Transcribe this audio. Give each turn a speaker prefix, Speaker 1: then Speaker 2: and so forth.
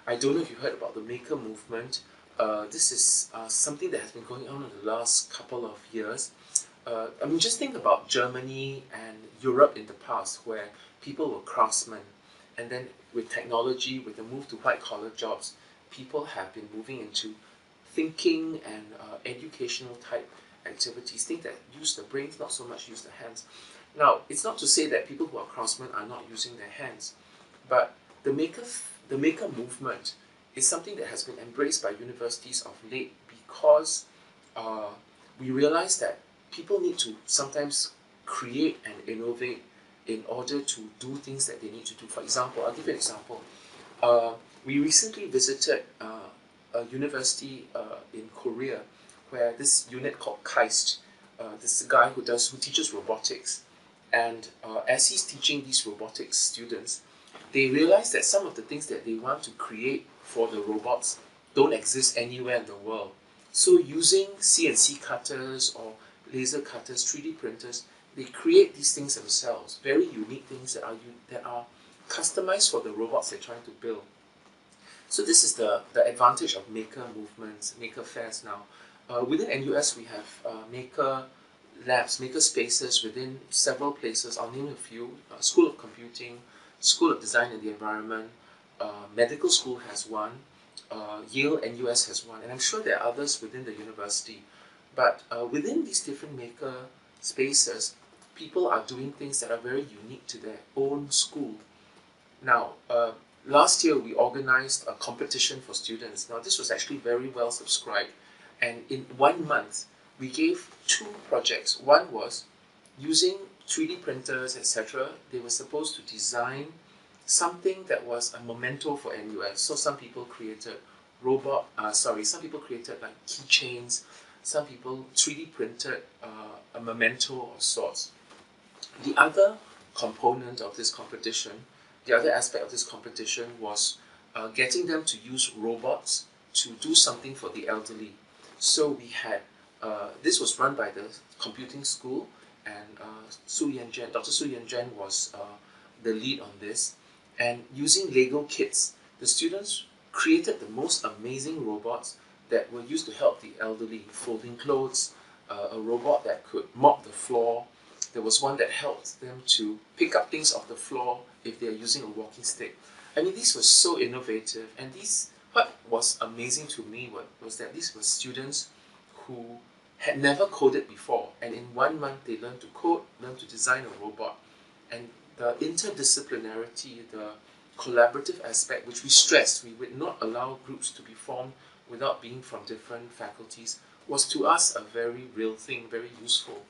Speaker 1: I don't know if you heard about the maker movement. This is something that has been going on in the last couple of years. I mean, just think about Germany and Europe in the past, where people were craftsmen, and then with technology, with the move to white-collar jobs, people have been moving into thinking and educational type activities, things that use the brains, not so much use the hands. Now, it's not to say that people who are craftsmen are not using their hands, but the maker movement is something that has been embraced by universities of late because uh, we realize that people need to sometimes create and innovate in order to do things that they need to do. For example, I'll give you an example. We recently visited a university in Korea where this unit called KAIST, this guy who teaches robotics, and as he's teaching these robotics students, they realize that some of the things that they want to create for the robots don't exist anywhere in the world. So using CNC cutters or laser cutters, 3D printers, they create these things themselves, very unique things that are customized for the robots they're trying to build. So this is the advantage of maker movements, maker fairs now. Within NUS, we have maker labs, maker spaces within several places. I'll name a few. School of Computing, School of Design and the Environment, Medical School has one, Yale NUS has one, and I'm sure there are others within the university. But within these different maker spaces, people are doing things that are very unique to their own school. Now, last year we organized a competition for students. Now, this was actually very well subscribed, and in 1 month, we gave two projects. One was using 3D printers, etc. They were supposed to design something that was a memento for NUS. So some people created some people created like keychains. Some people 3D printed a memento of sorts. The other component of this competition, the other aspect of this competition was getting them to use robots to do something for the elderly. So we had, this was run by the computing school, and Dr. Su Yan Jen was the lead on this. And using Lego kits, the students created the most amazing robots that were used to help the elderly, folding clothes, a robot that could mop the floor. There was one that helped them to pick up things off the floor if they are using a walking stick. I mean, these were so innovative, and what was amazing to me was that these were students who had never coded before, and in 1 month they learned to code, learned to design a robot, and the interdisciplinarity, the collaborative aspect, which we stressed, we would not allow groups to be formed without being from different faculties, was to us a very real thing, very useful.